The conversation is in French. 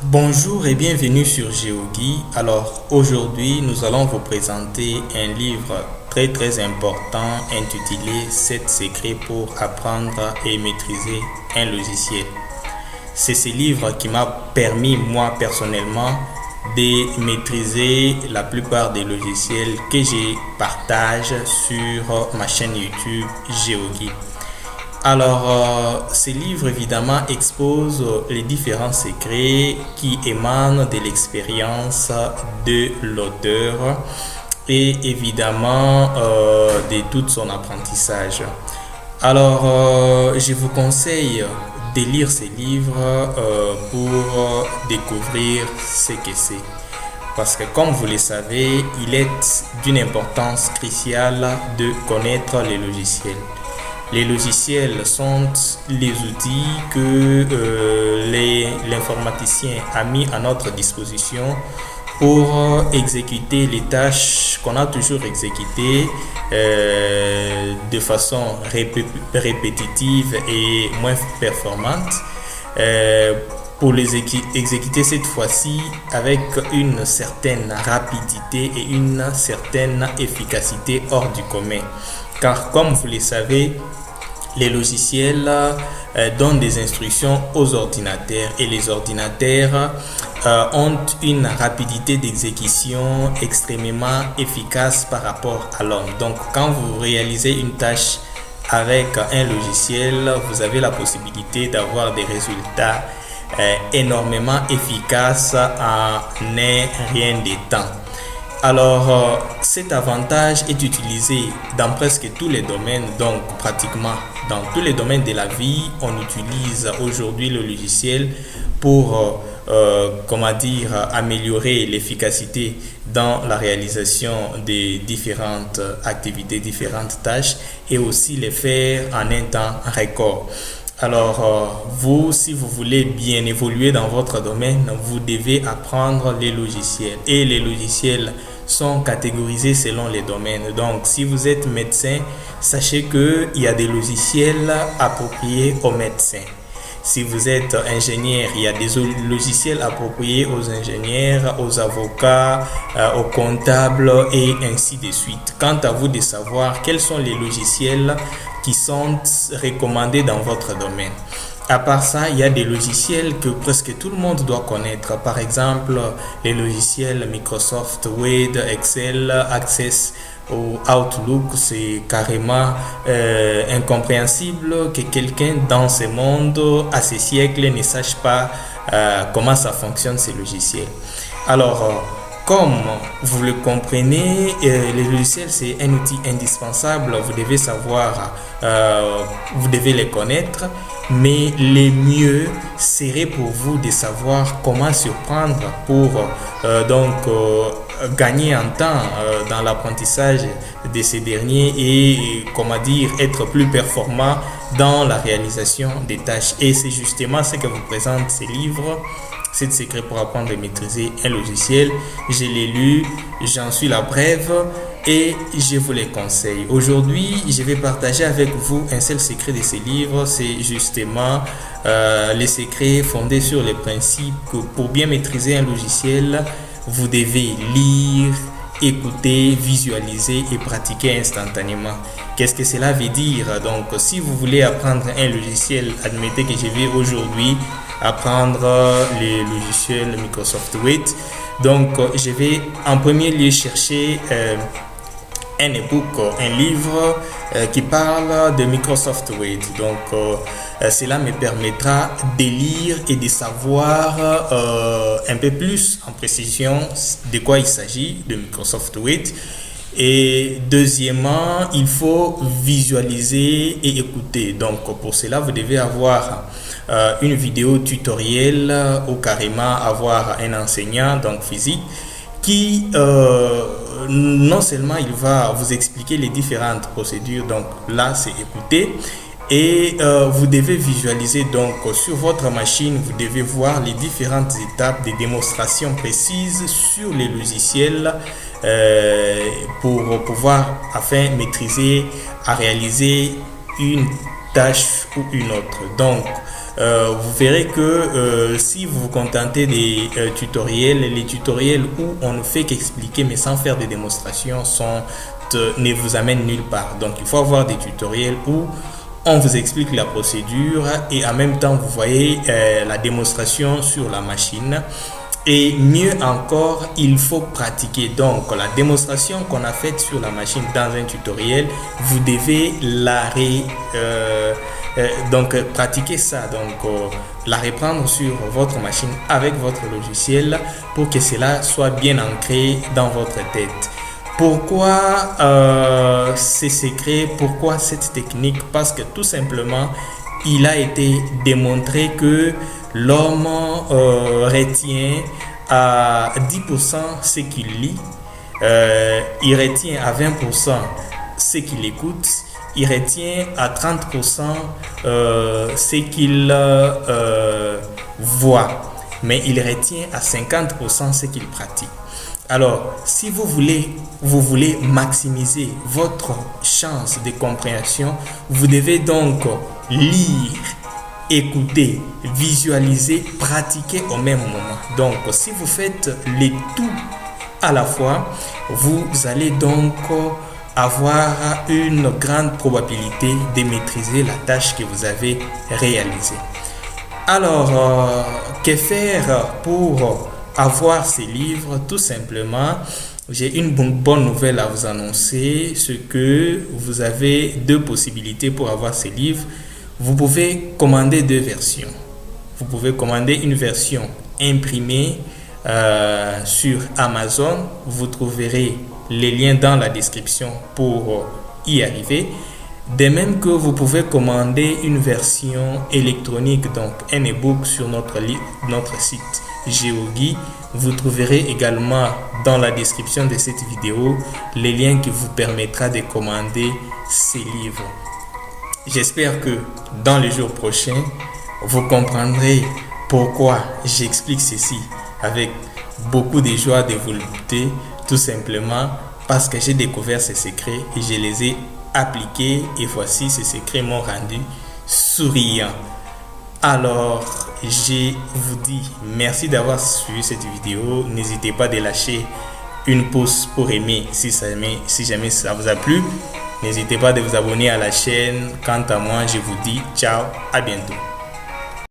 Bonjour et bienvenue sur GeoGui. Alors aujourd'hui, nous allons vous présenter un livre très important intitulé 7 secrets pour apprendre et maîtriser un logiciel. C'est ce livre qui m'a permis moi personnellement de maîtriser la plupart des logiciels que je partage sur ma chaîne YouTube GeoGui. Alors, ce livre évidemment expose les différents secrets qui émanent de l'expérience de l'auteur et évidemment de tout son apprentissage. Alors, je vous conseille de lire ce livre pour découvrir ce que c'est. Parce que comme vous le savez, il est d'une importance cruciale de connaître les logiciels. Les logiciels sont les outils que l'informaticien a mis à notre disposition pour exécuter les tâches qu'on a toujours exécutées de façon répétitive et moins performante. Pour les exécuter cette fois-ci avec une certaine rapidité et une certaine efficacité hors du commun. Car comme vous le savez, les logiciels donnent des instructions aux ordinateurs et les ordinateurs ont une rapidité d'exécution extrêmement efficace par rapport à l'homme. Donc quand vous réalisez une tâche avec un logiciel, vous avez la possibilité d'avoir des résultats énormément efficaces en rien de temps. Alors, cet avantage est utilisé dans presque tous les domaines, donc pratiquement dans tous les domaines de la vie, on utilise aujourd'hui le logiciel pour améliorer l'efficacité dans la réalisation des différentes activités, différentes tâches et aussi les faire en un temps record. Alors, vous, si vous voulez bien évoluer dans votre domaine, vous devez apprendre les logiciels. Et les logiciels sont catégorisés selon les domaines. Donc, si vous êtes médecin, sachez qu'il y a des logiciels appropriés aux médecins. Si vous êtes ingénieur, il y a des logiciels appropriés aux ingénieurs, aux avocats, aux comptables et ainsi de suite. Quant à vous de savoir quels sont les logiciels qui sont recommandés dans votre domaine. À part ça, il y a des logiciels que presque tout le monde doit connaître. Par exemple, les logiciels Microsoft Word, Excel, Access ou Outlook. C'est carrément incompréhensible que quelqu'un dans ce monde, à ce siècle, ne sache pas comment ça fonctionne ces logiciels. Alors, comme vous le comprenez, les logiciels c'est un outil indispensable, vous devez savoir, vous devez les connaître, mais le mieux serait pour vous de savoir comment surprendre pour gagner en temps dans l'apprentissage de ces derniers et être plus performant dans la réalisation des tâches. Et c'est justement ce que vous présente ces livres. 7 secrets pour apprendre et maîtriser un logiciel. Je l'ai lu, j'en suis la preuve et je vous les conseille. Aujourd'hui, je vais partager avec vous un seul secret de ces livres. C'est justement les secrets fondés sur les principes que pour bien maîtriser un logiciel, vous devez lire, écouter, visualiser et pratiquer instantanément. Qu'est-ce que cela veut dire? Donc, si vous voulez apprendre un logiciel, admettez que je vais aujourd'hui apprendre les logiciels Microsoft Word. Donc, je vais en premier lieu chercher un e-book, un livre qui parle de Microsoft Word. Donc, cela me permettra de lire et de savoir un peu plus en précision de quoi il s'agit de Microsoft Word. Et deuxièmement, il faut visualiser et écouter. Donc, pour cela, vous devez avoir une vidéo tutoriel ou carrément avoir un enseignant donc physique qui non seulement il va vous expliquer les différentes procédures, donc là c'est écouter, et vous devez visualiser donc sur votre machine, vous devez voir les différentes étapes des démonstrations précises sur les logiciels pour pouvoir afin maîtriser à réaliser une tâche ou une autre. Donc vous verrez que si vous vous contentez des tutoriels, les tutoriels où on ne fait qu'expliquer mais sans faire de démonstration ne vous amènent nulle part. Donc il faut avoir des tutoriels où on vous explique la procédure et en même temps vous voyez la démonstration sur la machine. Et mieux encore, il faut pratiquer. Donc la démonstration qu'on a faite sur la machine dans un tutoriel, vous devez donc pratiquer ça, donc la reprendre sur votre machine avec votre logiciel pour que cela soit bien ancré dans votre tête. Pourquoi ces secrets, pourquoi cette technique? Parce que tout simplement, il a été démontré que l'homme retient à 10% ce qu'il lit, il retient à 20% ce qu'il écoute, il retient à 30% ce qu'il voit, mais il retient à 50% ce qu'il pratique. Alors, si vous voulez maximiser votre chance de compréhension, vous devez donc lire, écouter, visualiser, pratiquer au même moment. Donc, si vous faites les tout à la fois, vous allez donc avoir une grande probabilité de maîtriser la tâche que vous avez réalisée. Alors, que faire pour avoir ces livres? Tout simplement, j'ai une bonne nouvelle à vous annoncer, ce que vous avez deux possibilités pour avoir ces livres. Vous pouvez commander deux versions. Vous pouvez commander une version imprimée sur Amazon. Vous trouverez les liens dans la description pour y arriver. De même que vous pouvez commander une version électronique, donc un e-book sur notre site GeoGui. Vous trouverez également dans la description de cette vidéo les liens qui vous permettra de commander ces livres. J'espère que dans les jours prochains, vous comprendrez pourquoi j'explique ceci avec beaucoup de joie, de volonté, tout simplement parce que j'ai découvert ces secrets et je les ai appliqués et voici ces secrets m'ont rendu souriant. Alors, je vous dis merci d'avoir suivi cette vidéo. N'hésitez pas à lâcher une pouce pour aimer si jamais ça vous a plu. N'hésitez pas à vous abonner à la chaîne. Quant à moi, je vous dis ciao, à bientôt.